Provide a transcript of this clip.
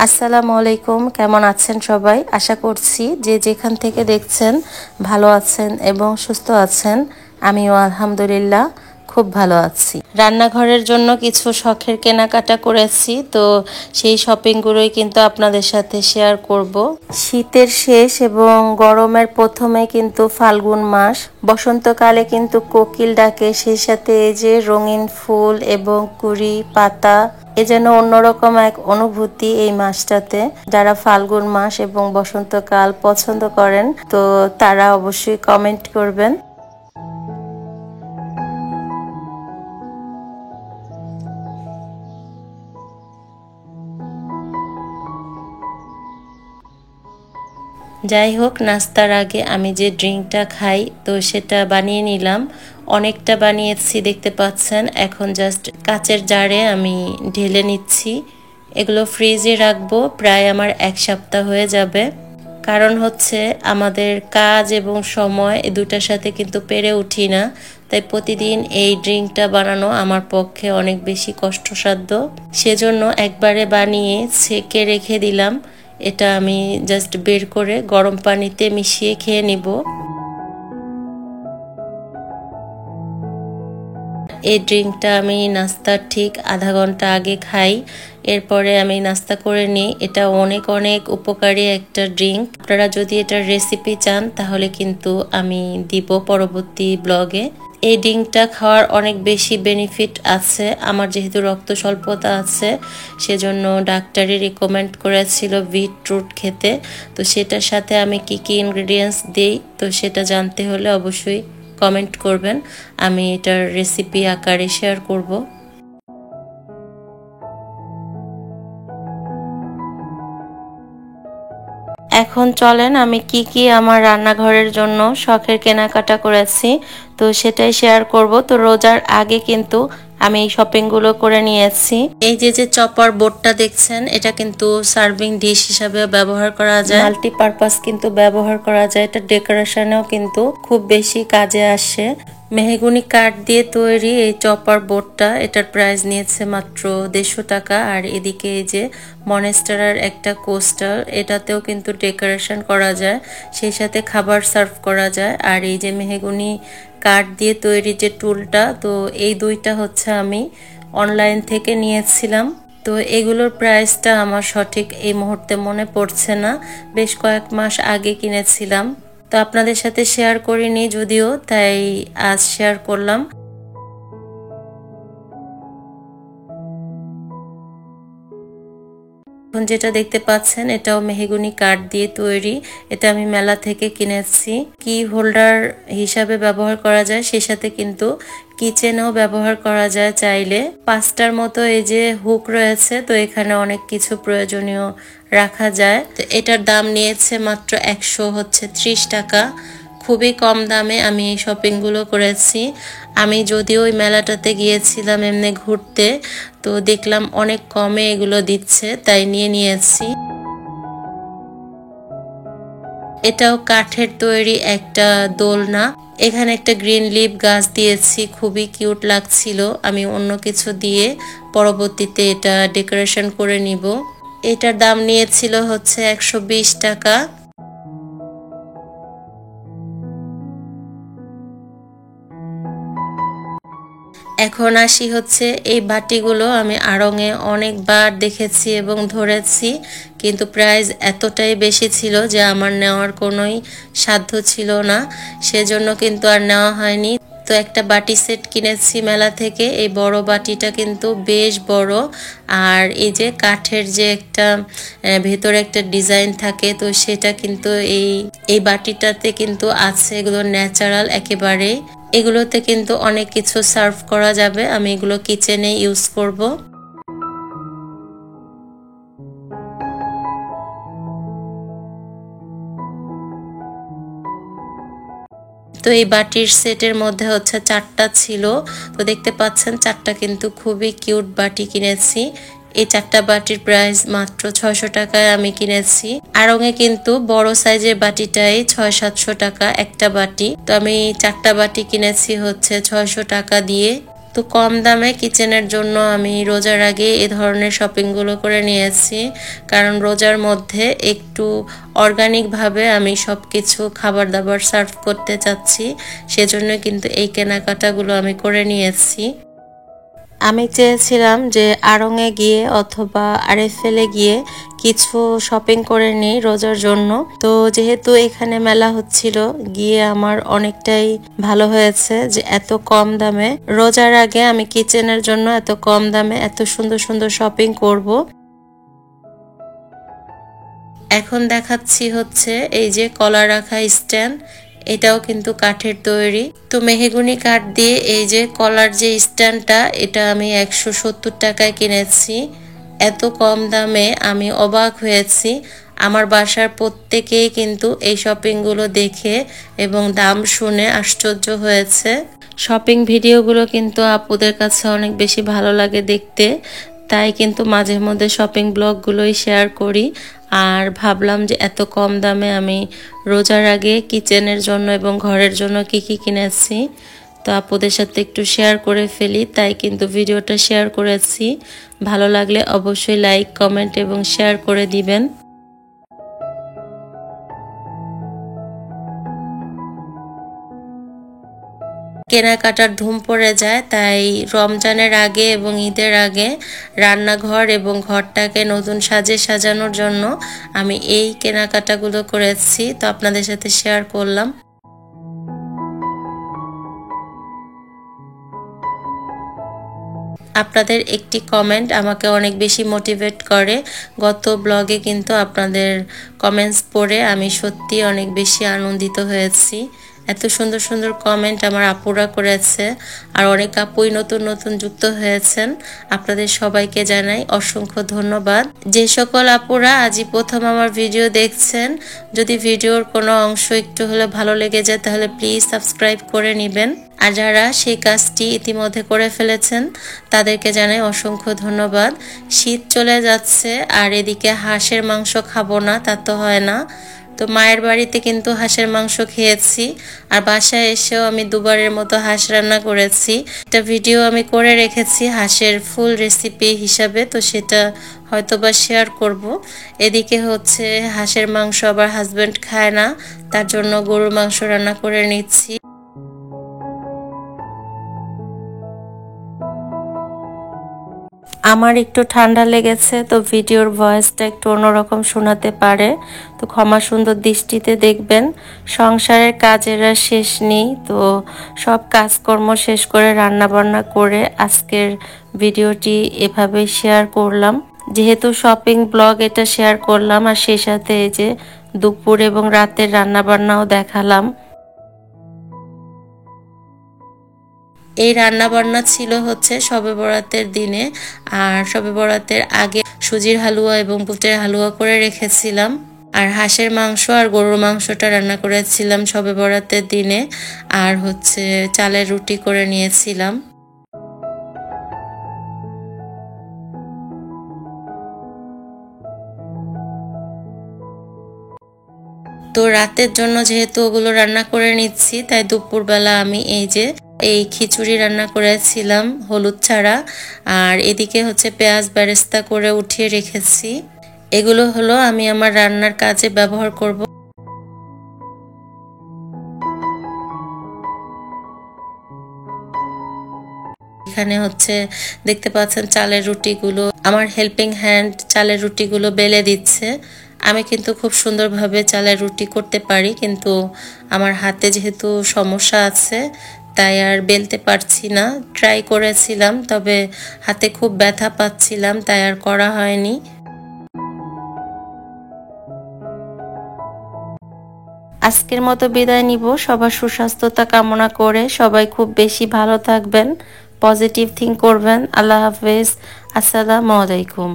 আসসালামু আলাইকুম, কেমন আছেন সবাই? আশা করছি যে যেখান থেকে দেখছেন ভালো আছেন এবং সুস্থ আছেন। আমিও আলহামদুলিল্লাহ খুব ভালো আছি। রান্নাঘরের জন্য কিছু শখের কেনাকাটা করেছি, তো সেই শপিংগুলোই কিন্তু আপনাদের সাথে শেয়ার করব। শীতের শেষ এবং গরমের প্রথমে কিন্তু ফাল্গুন মাস, বসন্তকালে কিন্তু কোকিল ডাকে, সেই সাথে এই যে রঙিন ফুল এবং কুড়ি পাতা, এ যেন অন্যরকম এক অনুভূতি এই মাসটাতে। যারা ফাল্গুন মাস এবং বসন্তকাল পছন্দ করেন তো তারা অবশ্যই কমেন্ট করবেন। যাই হোক, নাস্তার আগে আমি যে ড্রিঙ্কটা খাই তো সেটা বানিয়ে নিলাম। অনেকটা বানিয়েছি দেখতে পাচ্ছেন। এখন জাস্ট কাচের জারে আমি ঢেলে নিচ্ছি। এগুলো ফ্রিজে রাখবো, প্রায় আমার 1 সপ্তাহ হয়ে যাবে। কারণ হচ্ছে আমাদের কাজ এবং সময় এই দুটার সাথে কিন্তু পেরে উঠি না, তাই প্রতিদিন এই ড্রিঙ্কটা বানানো আমার পক্ষে অনেক বেশি কষ্টসাধ্য। সেজন্য একবারে বানিয়ে ছেঁকে রেখে দিলাম। এটা আমি জাস্ট বের করে গরম পানিতে মিশিয়ে খেয়ে নিব। এই ড্রিঙ্কটা আমি নাস্তার ঠিক আধা ঘন্টা আগে খাই, এরপরে আমি নাস্তা করে নিই। এটা অনেক অনেক উপকারী একটা ড্রিঙ্ক। আপনারা যদি এটার রেসিপি চান তাহলে কিন্তু আমি দিব পরবর্তী ব্লগে। এই ড্রিঙ্কটা খাওয়ার অনেক বেশি বেনিফিট আছে। আমার যেহেতু রক্ত স্বল্পতা আছে, সেজন্য ডাক্তারই রিকমেন্ড করেছিল বিটরুট খেতে। তো সেটার সাথে আমি কি কি ইনগ্রেডিয়েন্টস দিই তো সেটা জানতে হলে অবশ্যই কমেন্ট করবেন, আমি এটার রেসিপি আকারে শেয়ার করব। এখন চলেন আমি কি কি আমার রান্নাঘরের জন্য শখের কেনাকাটা করেছি তো সেটাই শেয়ার করব। তো রোজার আগে কিন্তু আমি এই শপিংগুলো করে নিয়েছি। এই যে চপার বোর্ডটা দেখছেন, এটা কিন্তু সার্ভিং ডিশ হিসাবে ব্যবহার করা যায়, মাল্টিপারপাস কিন্তু ব্যবহার করা যায়। এটা ডেকোরেশনেও কিন্তু খুব বেশি কাজে আসে। মেহগনি কাঠ দিয়ে তৈরি এই চপার বোর্ডটা, এটার প্রাইস নিয়েছে মাত্র 150 টাকা। আর এদিকে এই যে মনেস্টারের একটা কোস্টার, এটাতেও কিন্তু ডেকোরেশন করা যায়, সেই সাথে খাবার সার্ভ করা যায়। আর এই যে মেহগনি কাঠ দিয়ে তৈরি যে টুলটা, তো এই দুইটা হচ্ছে আমি অনলাইন থেকে নিয়েছিলাম। তো এগুলোর প্রাইসটা আমার সঠিক এই মুহূর্তে মনে পড়ছে না, বেশ কয়েক মাস আগে কিনেছিলাম। তো আপনাদের সাথে শেয়ার করিনি যদিও, তাই আজ শেয়ার করলাম। এখন যেটা দেখতে পাচ্ছেন এটাও মেহগনি কাঠ দিয়ে তৈরি, এটা আমি মেলা থেকে কিনেছি। কি হোল্ডার হিসাবে ব্যবহার করা যায়, সেই সাথে কিন্তু কিচেনেও ব্যবহার করা যায় চাইলে। 5টার মতো এই যে হুক রয়েছে, তো এখানে অনেক কিছু প্রয়োজনীয় রাখা যায়। তো এটার দাম নিয়েছে মাত্র 130 টাকা। খুবই কম দামে আমি এই শপিংগুলো করেছি। আমি যদিও ওই মেলাটাতে গিয়েছিলাম এমনি ঘুরতে, তো দেখলাম অনেক কমে এগুলো দিচ্ছে, তাই নিয়েছি। এটাও কাঠের তৈরি একটা দোলনা। এখানে একটা গ্রিন লিফ গাছ দিয়েছি, খুবই কিউট লাগছিল। আমি অন্য কিছু দিয়ে পরবর্তীতে এটা ডেকোরেশন করে নিব। এটার দাম নিয়েছিল হচ্ছে 120 টাকা। এখন আসি হচ্ছে এই বাটিগুলো আমি আড়ংয়ে অনেকবার দেখেছি এবং ধরেছি, কিন্তু প্রাইস এতটাই বেশি ছিল যে আমার নেওয়ার কোনোই সাধ্য ছিল না, সেজন্য কিন্তু আর নেওয়া হয়নি। তো একটা বাটি সেট কিনেছি মেলা থেকে। এই বড় বাটিটা কিন্তু বেশ বড়, আর এই যে কাঠের যে একটা ভেতরে একটা ডিজাইন থাকে, তো সেটা কিন্তু এই বাটিটাতে কিন্তু আছে। এগুলো ন্যাচারাল একেবারেই। এগুলোতে কিন্তু অনেক কিছু সার্ভ করা যাবে। আমি এগুলো কিচেনে ইউজ করব। তো এই বাটির সেটের মধ্যে হচ্ছে 4টা ছিল। তো দেখতে পাচ্ছেন 4টা কিন্তু খুবই কিউট বাটি কিনেছি। এই 4টা বাটির প্রাইস মাত্র 600 টাকায় আমি কিনেছি। আড়ংয়ে কিন্তু বড় সাইজের বাটিটাই 600-700 টাকা একটা বাটি। তো আমি 4টা বাটি কিনেছি হচ্ছে 600 টাকা দিয়ে। তো কম দামে কিচেনের জন্য আমি রোজার আগে এই ধরনের শপিংগুলো করে নিয়েছি, কারণ রোজার মধ্যে একটু অর্গানিকভাবে আমি সব কিছু খাবার দাবার সার্ভ করতে চাচ্ছি, সেজন্য কিন্তু এই কেনাকাটাগুলো আমি করে নিয়েছি। আমি চেয়েছিলাম যে আড়ংয়ে গিয়ে অথবা আরএফএলে গিয়ে কিছু শপিং করে নিই রোজার জন্য। তো যেহেতু এখানে মেলা হচ্ছিল, গিয়ে আমার অনেকটাই ভালো হয়েছে যে এত কম দামে রোজার আগে আমি কিচেনের জন্য এত কম দামে এত সুন্দর সুন্দর শপিং করব। এখন দেখাচ্ছি হচ্ছে এই যে কলা রাখা স্ট্যান্ড, এটাও কিন্তু কাঠের তৈরি। তো মেহগনি কাঠ দিয়ে এই যে কলার যে স্ট্যান্ডটা, এটা আমি 170 টাকায় কিনেছি। এত কম দামে আমি অবাক হয়েছি। আমার বাসার প্রত্যেকেই কিন্তু এই শপিংগুলো দেখে এবং দাম শুনে আশ্চর্য হয়েছে। শপিং ভিডিওগুলো কিন্তু আপুদের কাছে অনেক বেশি ভালো লাগে দেখতে, তাই কিন্তু মাঝে মধ্যে শপিং ব্লগগুলোই শেয়ার করি। আর ভাবলাম যে এত কম দামে আমি রোজার আগে কিচেনের জন্য এবং ঘরের জন্য কি কি কিনেছি তো আপুদের সাথে একটু শেয়ার করে ফেলি, তাই কিন্তু ভিডিওটা শেয়ার করেছি। ভালো লাগলে অবশ্যই লাইক, কমেন্ট এবং শেয়ার করে দিবেন। কেনাকাটার ধুম পড়ে যায়, তাই রমজানের আগে এবং ঈদের আগে রান্নাঘর এবং ঘরটাকে নতুন সাজে সাজানোর জন্য আমি এই কেনাকাটাগুলো করেছি, তো আপনাদের সাথে শেয়ার করলাম। আপনাদের একটি কমেন্ট আমাকে অনেক বেশি মোটিভেট করে। গত ব্লগে কিন্তু আপনাদের কমেন্টস পড়ে আমি সত্যি অনেক বেশি আনন্দিত হয়েছি। এত সুন্দর সুন্দর কমেন্ট আমার আপুরা করেছে, আর অনেক আপুই নতুন নতুন যুক্ত হয়েছেন। আপনাদের সবাইকে জানাই অসংখ্য ধন্যবাদ। যে সকল আপুরা আজই প্রথম আমার ভিডিও দেখছেন, যদি ভিডিওর কোনো অংশ একটু হলে ভালো লেগে যায় তাহলে প্লিজ সাবস্ক্রাইব করে নেবেন। আর যারা সেই কাজটি ইতিমধ্যে করে ফেলেছেন তাদেরকে জানাই অসংখ্য ধন্যবাদ। শীত চলে যাচ্ছে আর এদিকে হাঁসের মাংস খাবো না তা তো হয় না। তো মায়ের বাড়িতে কিন্তু হাঁসের মাংস খেয়েছি, আর বাসায় এসেও আমি দুবারের মতো হাঁস রান্না করেছি। একটা ভিডিও আমি করে রেখেছি হাঁসের ফুল রেসিপি হিসাবে, তো সেটা হয়তোবা শেয়ার করব। এদিকে হচ্ছে হাঁসের মাংস আবার হাজবেন্ড খায় না, তার জন্য গরুর মাংস রান্না করে নিচ্ছি। আমার একটু ঠান্ডা লেগেছে, তো ভিডিওর ভয়েসটা একটু অন্যরকম শোনাতে পারে, তো ক্ষমা সুন্দর দৃষ্টিতে দেখবেন। সংসারের কাজের আর শেষ নেই, তো সব কাজকর্ম শেষ করে রান্না বান্না করে আজকের ভিডিওটি এভাবেই শেয়ার করলাম। যেহেতু শপিং ব্লগ এটা শেয়ার করলাম, আর সেই সাথে এই যে দুপুর এবং রাতের রান্না বান্নাও দেখালাম। এই রান্না বান্না ছিল হচ্ছে শবে বরাতের দিনে, আর শবে বরাতের আগে সুজির হালুয়া এবং বুটের হালুয়া করে রেখেছিলাম। আর হাঁসের মাংস আর গরুর মাংসটা রান্না করেছিলাম শবে বরাতের দিনে, আর হচ্ছে চালের রুটি করে নিয়েছিলাম। তো রাতের জন্য যেহেতু ওগুলো রান্না করে নিচ্ছি, তাই দুপুরবেলা আমি এই খিচুড়ি রান্না করেছিলাম হলুদ ছাড়া, আর এদিকে হচ্ছে পেঁয়াজ বেরেস্তা করে উঠিয়ে রেখেছি। এগুলো হলো আমি আমার রান্নার কাজে ব্যবহার করব। এখানে হচ্ছে দেখতে পাচ্ছেন চালের রুটিগুলো, আমার হেল্পিং হ্যান্ড চালের রুটিগুলো বেলে দিচ্ছে। আমি কিন্তু খুব সুন্দরভাবে চালের রুটি করতে পারি, কিন্তু আমার হাতে যেহেতু সমস্যা আছে তাই আর বেলতে পারছি না। ট্রাই করেছিলাম, তবে হাতে খুব ব্যথা পাচ্ছিলাম, তাই আর করা হয়নি। আজকের মতো বিদায় নিব, সবার সুস্বাস্থ্যতা কামনা করে। সবাই খুব বেশি ভালো থাকবেন, পজিটিভ থিঙ্ক করবেন। আল্লাহ হাফেজ, আসসালামু আলাইকুম।